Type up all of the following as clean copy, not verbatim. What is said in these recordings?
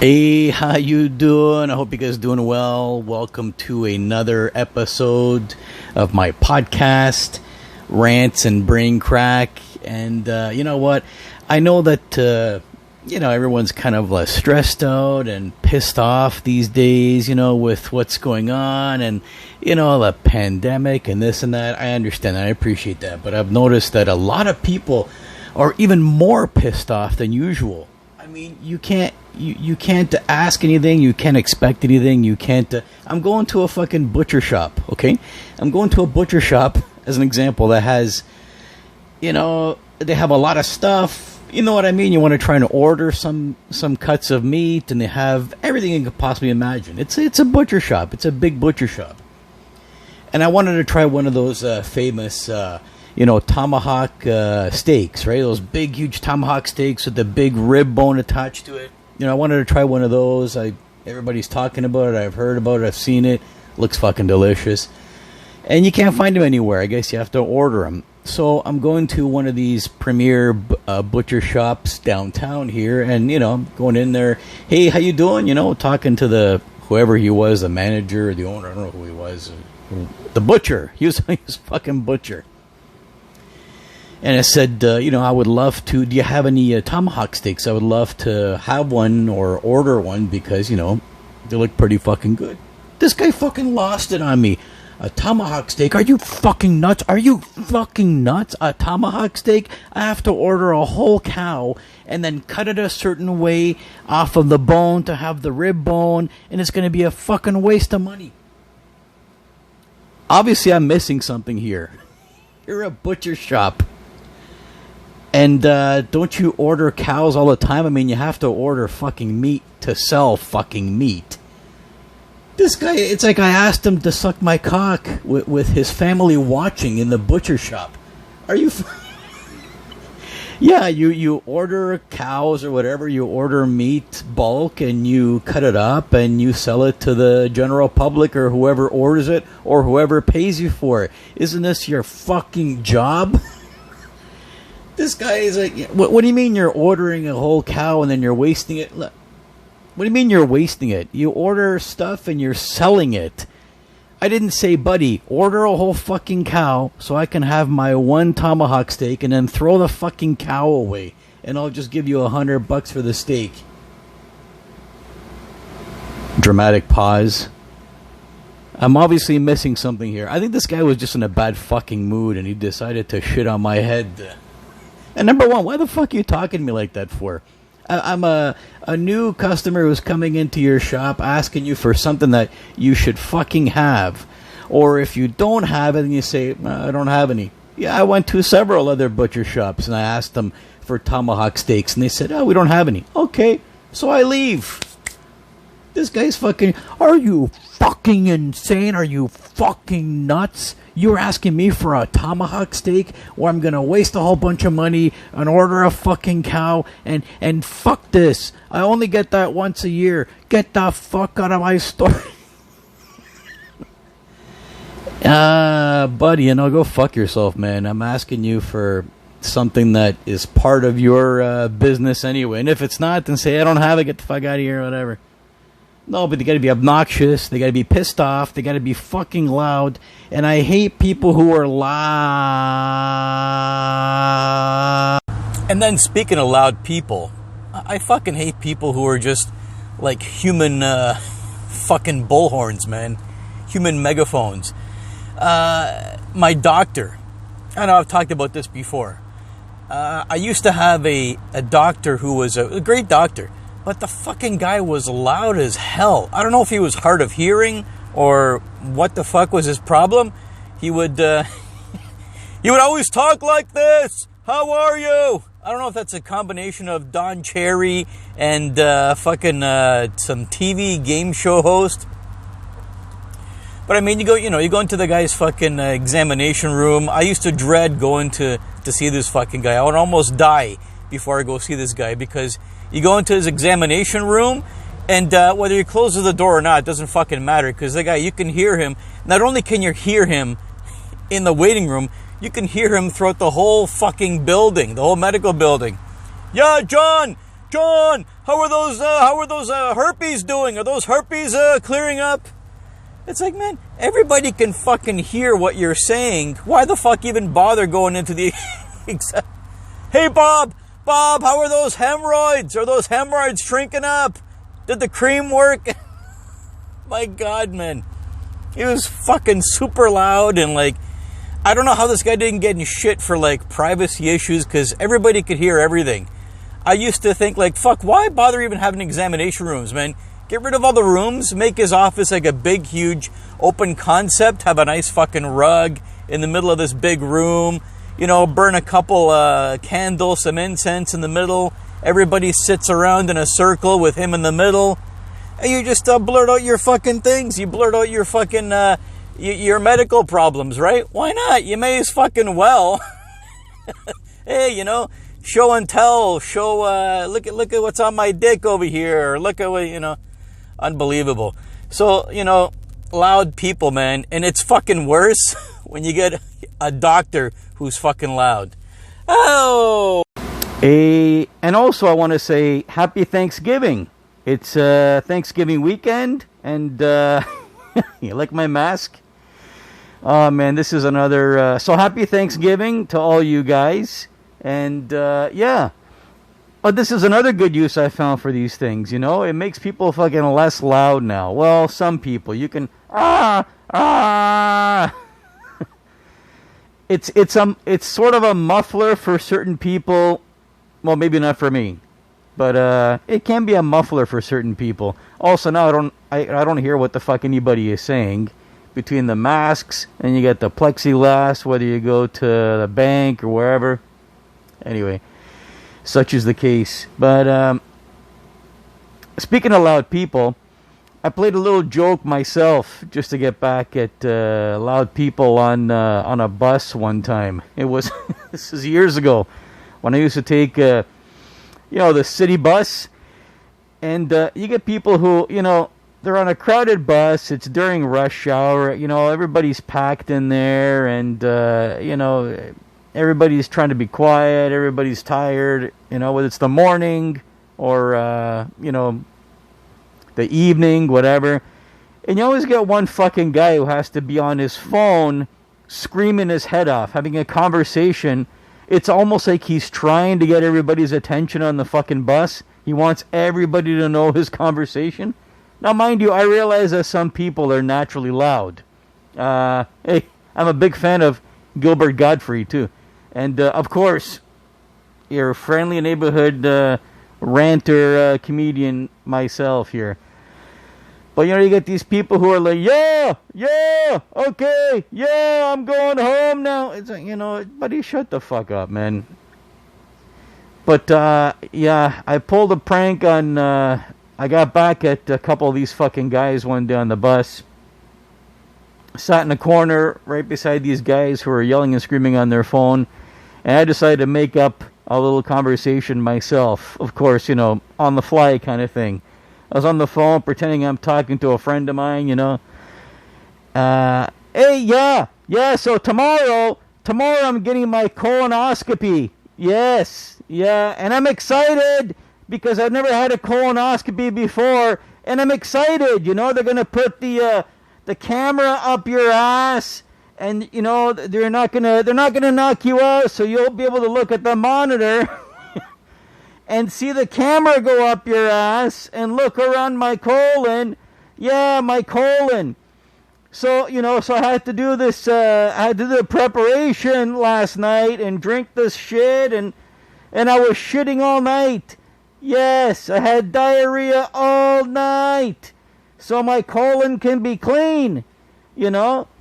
Hey, how you doing? I hope you guys doing well. Welcome to another episode of my podcast, Rants and Brain Crack. And you know what? I know that everyone's kind of stressed out and pissed off these days, with what's going on and the pandemic and this and that. I understand that. I appreciate that. But I've noticed that a lot of people are even more pissed off than usual. I mean, you can't ask anything. You can't expect anything. You can't. I'm going to a fucking butcher shop. Okay, I'm going to a butcher shop as an example that has, they have a lot of stuff. You know what I mean? You want to try and order some cuts of meat, and they have everything you could possibly imagine. It's a butcher shop. It's a big butcher shop, and I wanted to try one of those famous. Tomahawk steaks, right? Those big, huge tomahawk steaks with the big rib bone attached to it. I wanted to try one of those. Everybody's talking about it. I've heard about it. I've seen it. Looks fucking delicious. And you can't find them anywhere. I guess you have to order them. So I'm going to one of these premier butcher shops downtown here, and I'm going in there. Hey, how you doing? Talking to whoever he was, the manager or the owner. I don't know who he was. The butcher. He was fucking butcher. And I said, I would love to. Do you have any tomahawk steaks? I would love to have one or order one because, they look pretty fucking good. This guy fucking lost it on me. A tomahawk steak? Are you fucking nuts? Are you fucking nuts? A tomahawk steak? I have to order a whole cow and then cut it a certain way off of the bone to have the rib bone, and it's going to be a fucking waste of money. Obviously, I'm missing something here. You're a butcher shop. And don't you order cows all the time? I mean, you have to order fucking meat to sell fucking meat. This guy, it's like I asked him to suck my cock with his family watching in the butcher shop. Are you... Yeah, you order cows or whatever, you order meat bulk and you cut it up and you sell it to the general public or whoever orders it or whoever pays you for it. Isn't this your fucking job? This guy is like, what do you mean you're ordering a whole cow and then you're wasting it? What do you mean you're wasting it? You order stuff and you're selling it. I didn't say, buddy, order a whole fucking cow so I can have my one tomahawk steak and then throw the fucking cow away. And I'll just give you $100 for the steak. Dramatic pause. I'm obviously missing something here. I think this guy was just in a bad fucking mood and he decided to shit on my head. And number one, why the fuck are you talking to me like that for? I'm a new customer who's coming into your shop asking you for something that you should fucking have. Or if you don't have it, then you say, I don't have any. Yeah, I went to several other butcher shops and I asked them for tomahawk steaks and they said, we don't have any. Okay, so I leave. This guy's fucking... Are you fucking insane? Are you fucking nuts? You're asking me for a tomahawk steak where I'm going to waste a whole bunch of money and order a fucking cow and fuck this. I only get that once a year. Get the fuck out of my store. Buddy, go fuck yourself, man. I'm asking you for something that is part of your business anyway. And if it's not, then say, I don't have it. Get the fuck out of here or whatever. No, but they gotta be obnoxious, they gotta be pissed off, they gotta be fucking loud, and I hate people who are loud. And then speaking of loud people, I fucking hate people who are just like human fucking bullhorns, man. Human megaphones. My doctor, I know I've talked about this before. I used to have a doctor who was a great doctor. But the fucking guy was loud as hell. I don't know if he was hard of hearing or what the fuck was his problem. He would always talk like this. How are you? I don't know if that's a combination of Don Cherry and fucking some TV game show host. But I mean, you go into the guy's fucking examination room. I used to dread going to see this fucking guy. I would almost die before I go see this guy because you go into his examination room, and whether he closes the door or not, it doesn't fucking matter, because the guy, you can hear him. Not only can you hear him in the waiting room, you can hear him throughout the whole fucking building, the whole medical building. Yeah, John, John, how are those herpes doing? Are those herpes clearing up? It's like, man, everybody can fucking hear what you're saying. Why the fuck even bother going into the... Hey, Bob, how are those hemorrhoids? Are those hemorrhoids shrinking up? Did the cream work? My God, man. He was fucking super loud and like... I don't know how this guy didn't get in shit for like privacy issues because everybody could hear everything. I used to think like, fuck, why bother even having examination rooms, man? Get rid of all the rooms, make his office like a big, huge open concept, have a nice fucking rug in the middle of this big room, you know, burn a couple candles, some incense in the middle, everybody sits around in a circle with him in the middle, and you just blurt out your fucking things, you blurt out your fucking, your medical problems, right? Why not? You may as fucking well. Hey, you know, show and tell, look at what's on my dick over here, look at what, you know. Unbelievable. So, you know, loud people, man. And it's fucking worse when you get a doctor who's fucking loud. Oh! And also I want to say happy Thanksgiving. It's Thanksgiving weekend. And you like my mask? Oh, man, this is another... so happy Thanksgiving to all you guys. And, yeah. But this is another good use I found for these things, you know? It makes people fucking less loud now. Well, some people. You can... It's sort of a muffler for certain people. Well, maybe not for me. But it can be a muffler for certain people. Also, now I don't hear what the fuck anybody is saying. Between the masks and you get the plexiglass, whether you go to the bank or wherever. Anyway... Such is the case. But speaking of loud people, I played a little joke myself just to get back at loud people on a bus one time. It was this is years ago when I used to take the city bus, and you get people who they're on a crowded bus. It's during rush hour. Everybody's packed in there, and everybody's trying to be quiet. Everybody's tired, whether it's the morning or, the evening, whatever. And you always get one fucking guy who has to be on his phone screaming his head off, having a conversation. It's almost like he's trying to get everybody's attention on the fucking bus. He wants everybody to know his conversation. Now, mind you, I realize that some people are naturally loud. Hey, I'm a big fan of Gilbert Gottfried, too. And, of course, your friendly neighborhood ranter comedian myself here. But, you get these people who are like, yeah, okay, yeah, I'm going home now. It's like, buddy, shut the fuck up, man. But, yeah, I pulled a prank on, I got back at a couple of these fucking guys one day on the bus. Sat in a corner right beside these guys who were yelling and screaming on their phone. And I decided to make up a little conversation myself. Of course, on the fly kind of thing. I was on the phone pretending I'm talking to a friend of mine, Hey, yeah, so tomorrow I'm getting my colonoscopy. Yes, yeah, and I'm excited because I've never had a colonoscopy before. And I'm excited, they're going to put the camera up your ass. And they're not gonna knock you out, so you'll be able to look at the monitor and see the camera go up your ass and look around my colon. Yeah, my colon. So so I had to do this. I had to do the preparation last night and drink this shit, and I was shitting all night. Yes, I had diarrhea all night, so my colon can be clean.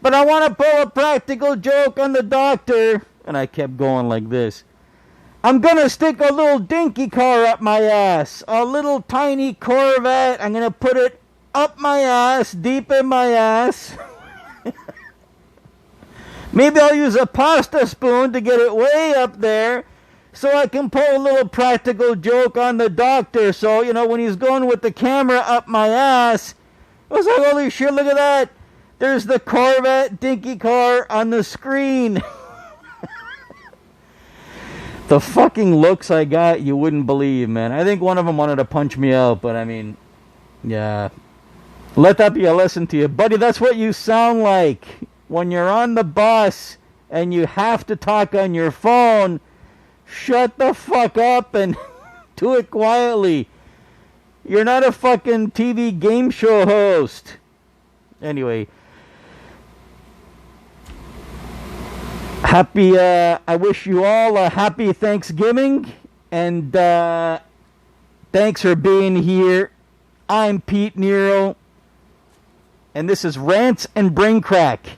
But I want to pull a practical joke on the doctor. And I kept going like this. I'm going to stick a little dinky car up my ass. A little tiny Corvette. I'm going to put it up my ass, deep in my ass. Maybe I'll use a pasta spoon to get it way up there, so I can pull a little practical joke on the doctor. So, when he's going with the camera up my ass, I was like, holy shit, look at that. There's the Corvette dinky car on the screen. The fucking looks I got, you wouldn't believe, man. I think one of them wanted to punch me out, but I mean, yeah. Let that be a lesson to you. Buddy, that's what you sound like when you're on the bus and you have to talk on your phone. Shut the fuck up and do it quietly. You're not a fucking TV game show host. Anyway. I wish you all a happy Thanksgiving, and thanks for being here. I'm Pete Nero, and this is Rants and Brain Crack.